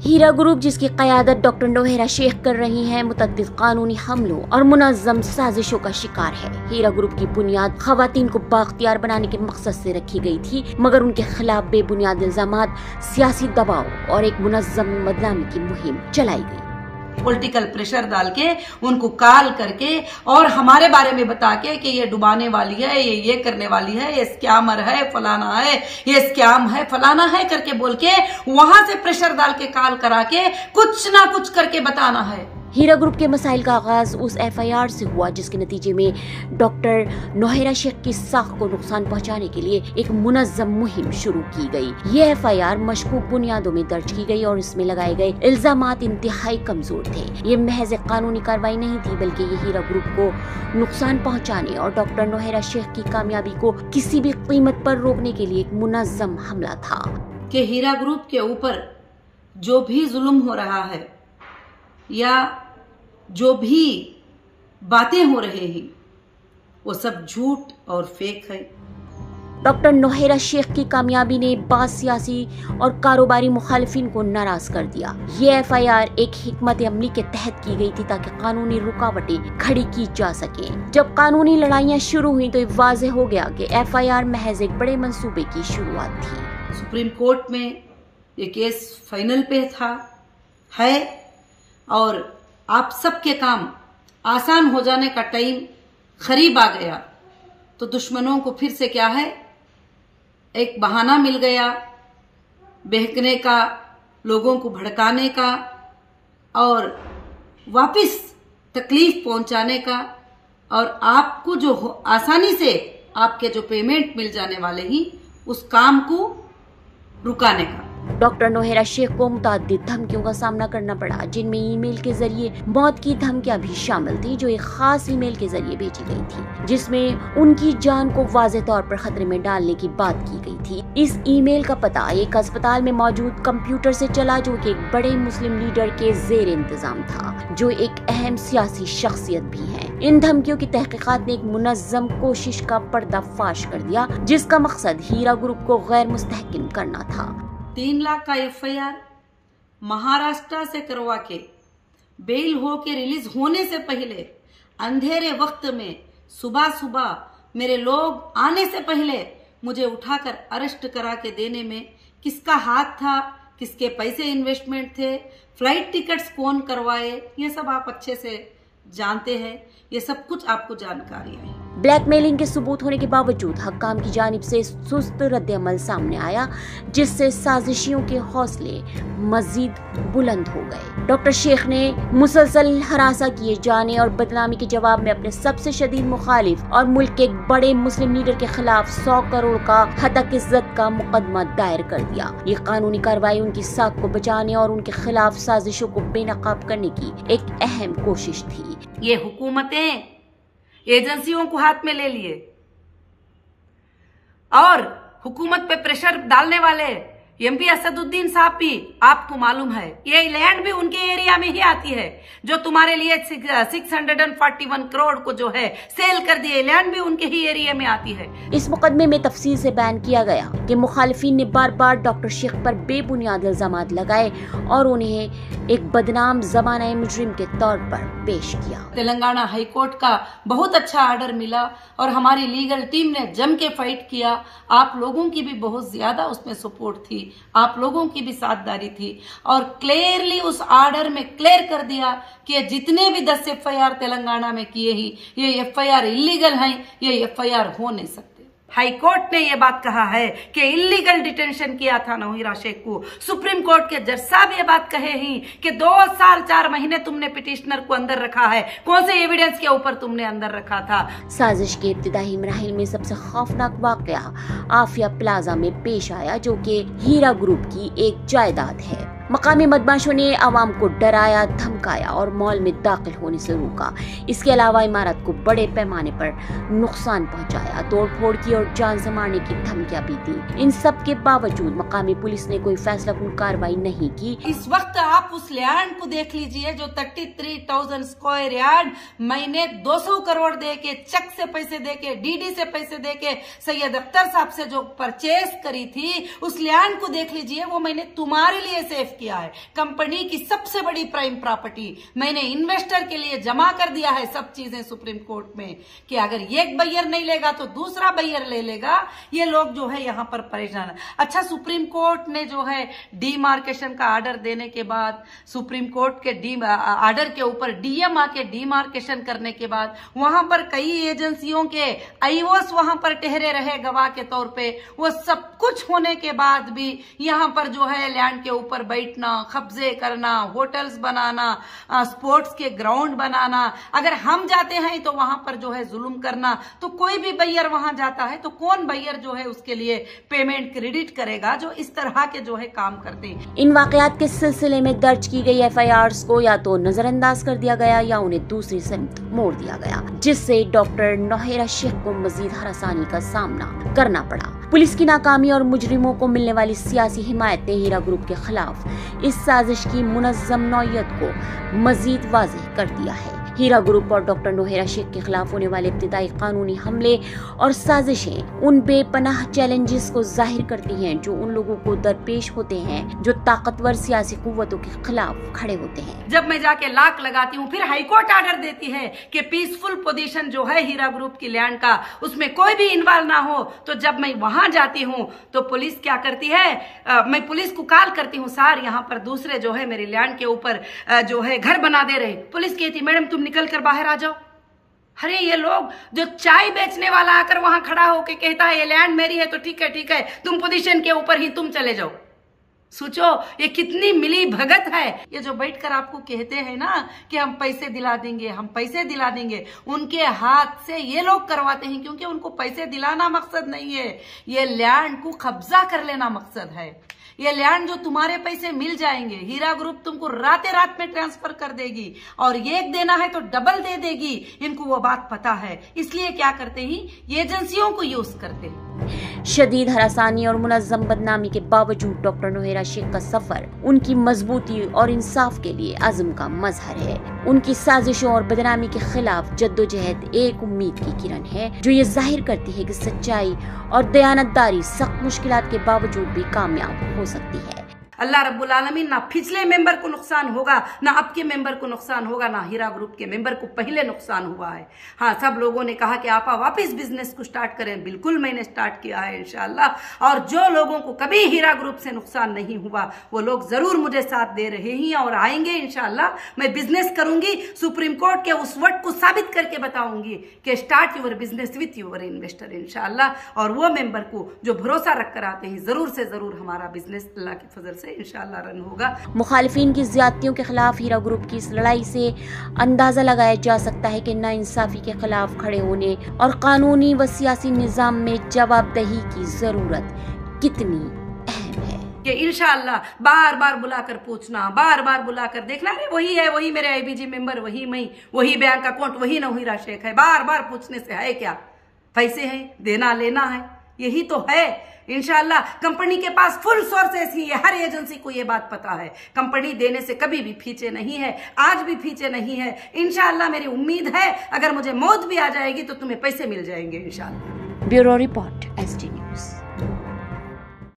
हीरा group, जिसकी क़यादत doctor Nowhera Sheikh कर रही हैं, मुतअद्दिद कानूनी हमलों और मुनज़्ज़म साजिशों का शिकार है। हीरा ग्रुप की बुनियाद ख़वातीन को बाख्तियार बनाने के मकसद से रखी गई थी, मगर उनके खिलाफ बेबुनियाद इल्ज़ामात, सियासी दबाव और एक मुनज़्ज़म बदनामी की मुहिम चलाई गई। पॉलिटिकल प्रेशर डाल के उनको कॉल करके और हमारे बारे में बता के कि ये डुबाने वाली है, ये करने वाली है, ये स्कैमर है, फलाना है, ये स्कैम है, फलाना है करके बोल के वहां से प्रेशर डाल के कॉल करा के कुछ ना कुछ करके बताना है। हीरा ग्रुप के मसाइल का आगाज उस FIR से हुआ जिसके नतीजे में डॉक्टर नोहेरा शेख की साख को नुकसान पहुंचाने के लिए एक मुनज़्ज़म मुहिम शुरू की गई। ये FIR मशकूक बुनियादों में दर्ज की गई और इसमें लगाए गए इल्जामात इंतहाई कमजोर थे। ये महज एक कानूनी कार्रवाई नहीं थी, बल्कि ये हीरा ग्रुप को नुकसान पहुँचाने और डॉक्टर नोहेरा शेख की कामयाबी को किसी भी कीमत पर रोकने के लिए एक मुनज़्ज़म हमला था। कि हीरा ग्रुप के ऊपर जो भी जुल्म हो रहा है या जो भी बातें हो रहे हैं वो सब झूठ और फेक है। डॉक्टर नोहेरा शेख की कामयाबी ने बाज़ सियासी और कारोबारी मुखालिफिन को नाराज कर दिया। ये FIR एक हिकमत अमली के तहत की गई थी ताकि कानूनी रुकावटें खड़ी की जा सके। जब कानूनी लड़ाइयाँ शुरू हुई तो वाज़ेह हो गया कि FIR महज एक बड़े मंसूबे की शुरुआत थी। सुप्रीम कोर्ट में ये केस फाइनल पे है और आप सबके काम आसान हो जाने का टाइम करीब आ गया तो दुश्मनों को फिर से क्या है, एक बहाना मिल गया बहकने का, लोगों को भड़काने का और वापस तकलीफ पहुंचाने का और आपको जो आसानी से आपके जो पेमेंट मिल जाने वाले ही उस काम को रुकाने का। डॉक्टर नोहेरा शेख को मुतअद्दिद धमकियों का सामना करना पड़ा, जिनमें ईमेल के जरिए मौत की धमकियां भी शामिल थी, जो एक खास ईमेल के जरिए भेजी गई थी, जिसमें उनकी जान को वाज़ेह तौर पर खतरे में डालने की बात की गई थी। इस ईमेल का पता एक अस्पताल में मौजूद कंप्यूटर से चला, जो कि एक बड़े मुस्लिम लीडर के जेर इंतजाम था, जो एक अहम सियासी शख्सियत भी है। इन धमकियों की तहकीकात ने एक मुनज़्ज़म कोशिश का पर्दाफाश कर दिया, जिसका मकसद हीरा ग्रुप को गैर मुस्तहकम करना था। 3 लाख का FIR महाराष्ट्र से करवा के बेल हो के रिलीज होने से पहले अंधेरे वक्त में सुबह सुबह मेरे लोग आने से पहले मुझे उठाकर अरेस्ट करा के देने में किसका हाथ था, किसके पैसे इन्वेस्टमेंट थे, फ्लाइट टिकट्स कौन करवाए, ये सब आप अच्छे से जानते हैं। ये सब कुछ आपको जानकारी है। ब्लैकमेलिंग के सबूत होने के बावजूद हक्काम की जानिब से सुस्त रद्द-ए-अमल सामने आया, जिससे साजिशियों के हौसले मजीद बुलंद हो गए। डॉक्टर शेख ने मुसलसल हरासा किए जाने और बदनामी के जवाब में अपने सबसे शदीद मुखालिफ और मुल्क के एक बड़े मुस्लिम लीडर के खिलाफ 100 करोड़ का हतक इज्जत का मुकदमा दायर कर दिया। ये कानूनी कार्रवाई उनकी साख को बचाने और उनके खिलाफ साजिशों को बेनकाब करने की एक अहम कोशिश थी। ये हुकूमतें एजेंसियों को हाथ में ले लिए और हुकूमत पे प्रेशर डालने वाले MP असदुद्दीन साहब भी, आपको मालूम है ये लैंड भी उनके एरिया में ही आती है, जो तुम्हारे लिए 641 करोड़ को जो है सेल कर दिए, लैंड भी उनके ही एरिया में आती है। इस मुकदमे में तफसील से बयान किया गया कि मुखालिफिन ने बार बार डॉक्टर शेख पर बेबुनियाद इल्जामात लगाए और उन्हें एक बदनाम ज़माना मुजरिम के तौर पर पेश किया। तेलंगाना हाई कोर्ट का बहुत अच्छा ऑर्डर मिला और हमारी लीगल टीम ने जम के फाइट किया। आप लोगों की भी बहुत ज्यादा उसमें सपोर्ट थी, आप लोगों की भी साथदारी थी और क्लियरली उस ऑर्डर में क्लियर कर दिया कि जितने भी 10 FIR तेलंगाना में किए ही ये FIR इलीगल हैं, ये FIR हो नहीं सकते। हाई कोर्ट ने ये बात कहा है कि इलीगल डिटेंशन किया था नोहेरा शेख को। सुप्रीम कोर्ट के जज साहब ये बात कहे ही कि 2 साल 4 महीने तुमने पिटिशनर को अंदर रखा है, कौन से एविडेंस के ऊपर तुमने अंदर रखा था। साजिश के इब्तिदाई मराहिल में सबसे खौफनाक वाकया आफिया प्लाजा में पेश आया, जो कि हीरा ग्रुप की एक जायदाद है। मकामी बदमाशों ने आवाम को डराया, धमकाया और मॉल में दाखिल होने से रोका। इसके अलावा इमारत को बड़े पैमाने पर नुकसान पहुंचाया, तोड़फोड़ की और जान से मारने की धमकियां भी दी। इन सब के बावजूद मकामी पुलिस ने कोई फैसलाकुन कार्रवाई नहीं की। इस वक्त आप उस लैंड को देख लीजिए जो 33,000 स्क्वायर यार्ड मैंने 200 करोड़ दे के, चेक से पैसे दे के, DD से पैसे दे के, सैयद अख्तर साहब से जो परचेज करी थी, उस लैंड को देख लीजिए। वो मैंने तुम्हारे लिए सेफ किया है। कंपनी की सबसे बड़ी प्राइम प्रॉपर्टी मैंने इन्वेस्टर के लिए जमा कर दिया है, सब चीजें सुप्रीम कोर्ट में, कि अगर एक बायर नहीं लेगा तो दूसरा बायर ले लेगा। ये लोग जो है यहाँ पर परेशान है। अच्छा, सुप्रीम कोर्ट ने जो है डीमार्केशन का आर्डर देने के बाद, सुप्रीम कोर्ट के आर्डर के ऊपर डीएम आके डीमार्केशन करने के बाद वहां पर कई एजेंसियों के आईओएस वहां पर ठहरे रहे गवाह के तौर पे। वो सब कुछ होने के बाद भी यहाँ पर जो है लैंड के ऊपर बैठना, कब्जे करना, होटल्स बनाना, स्पोर्ट्स के ग्राउंड बनाना, अगर हम जाते हैं तो वहां पर जो है जुल्म करना। तो कोई भी बायर वहां जाता है तो कौन बायर जो है उसके लिए पेमेंट क्रेडिट करेगा जो इस तरह के जो है काम करते हैं। इन वाकयात के सिलसिले में दर्ज की गई एफआईआर्स को या तो नजरअंदाज कर दिया गया या उन्हें दूसरी सिमत मोड़ दिया गया, जिससे डॉक्टर नौहेरा शेख को मजीद हरासानी का सामना करना पड़ा। पुलिस की नाकामी और मुजरिमों को मिलने वाली सियासी हिमायत ने हीरा ग्रुप के खिलाफ इस साजिश की मुनज़्ज़म नौइयत को मजीद वाज़ेह कर दिया है। हीरा ग्रुप और डॉक्टर नौहेरा शेख के खिलाफ होने वाले इब्तिदाई कानूनी हमले और साजिशें उन बेपनाह चैलेंजेस को जाहिर करती हैं जो उन लोगों को दरपेश होते हैं जो ताकतवर सियासी कुव्वतों के खिलाफ खड़े होते हैं। जब मैं जाके लाक लगाती हूँ, फिर हाईकोर्ट आर्डर देती है कि पीसफुल पोजीशन जो है हीरा ग्रुप की लैंड का, उसमें कोई भी इन्वॉल्व ना हो, तो जब मैं वहां जाती हूँ तो पुलिस क्या करती है, मैं पुलिस को कॉल करती हूँ, सर यहाँ पर दूसरे जो है मेरी लैंड के ऊपर जो है घर बना दे रहे। पुलिस कहती मैडम तुम निकल कर बाहर आ जाओ। अरे ये लोग, जो चाय बेचने वाला आकर वहां खड़ा होके कहता है ये लैंड मेरी है तो ठीक है तुम पोजीशन के ऊपर ही तुम चले जाओ। सोचो ये कितनी मिली भगत है। ये जो बैठकर आपको कहते हैं ना कि हम पैसे दिला देंगे, हम पैसे दिला देंगे, उनके हाथ से ये लोग करवाते हैं, क्योंकि उनको पैसे दिलाना मकसद नहीं है, ये लैंड को कब्जा कर लेना मकसद है। ये लैंड जो तुम्हारे पैसे मिल जाएंगे, हीरा ग्रुप तुमको राते रात में ट्रांसफर कर देगी और एक देना है तो डबल दे देगी। इनको वो बात पता है, इसलिए क्या करते हैं, ये एजेंसियों को यूज करते हैं। शदीद हरासानी और मुनज़्ज़म बदनामी के बावजूद डॉक्टर नौहेरा शेख का सफर उनकी मजबूती और इंसाफ के लिए अज़्म का मजहर है। उनकी साजिशों और बदनामी के खिलाफ जद्दोजहद एक उम्मीद की किरण है जो ये जाहिर करती है कि सच्चाई और दयानतदारी सख्त मुश्किलात के बावजूद भी कामयाब हो सकती है। अल्लाह रब्बुल आलमीन ना पिछले मेंबर को नुकसान होगा, ना अब के मेंबर को नुकसान होगा, ना हीरा ग्रुप के मेंबर को पहले नुकसान हुआ है। हाँ, सब लोगों ने कहा कि आप वापस बिजनेस को स्टार्ट करें, बिल्कुल मैंने स्टार्ट किया है इंशाअल्लाह। और जो लोगों को कभी हीरा ग्रुप से नुकसान नहीं हुआ वो लोग जरूर मुझे साथ दे रहे हैं और आएंगे इंशाअल्लाह। मैं बिजनेस करूंगी, सुप्रीम कोर्ट के उस वर्ड को साबित करके बताऊंगी कि start your business with your investor इंशाअल्लाह। और वो मेंबर को जो भरोसा रख कर आते हैं, जरूर से जरूर हमारा बिजनेस अल्लाह के फजल से इंशाअल्लाह रन होगा। मुखालिफिन की ज्यादतियों के खिलाफ हीरा ग्रुप की इस लड़ाई से अंदाजा लगाया जा सकता है कि नाइंसाफी के खिलाफ खड़े होने और कानूनी व सियासी निजाम में जवाबदेही की जरूरत कितनी अहम है। कि इंशाअल्लाह बार बार बुलाकर पूछना, बार बार बुलाकर देखना, अरे वही है, वही मेरे आईबीजी मेंबर, वही मैं, वही बैंक अकाउंट, वही नौहेरा शेख है। बार बार पूछने से है क्या, पैसे हैं, देना लेना है, यही तो है। इंशाअल्लाह कंपनी के पास फुल सोर्सेस ही है, हर एजेंसी को ये बात पता है। कंपनी देने से कभी भी पीछे नहीं है, आज भी पीछे नहीं है। इंशाअल्लाह मेरी उम्मीद है अगर मुझे मौत भी आ जाएगी तो तुम्हें पैसे मिल जाएंगे इंशाअल्लाह। Bureau report, ST news.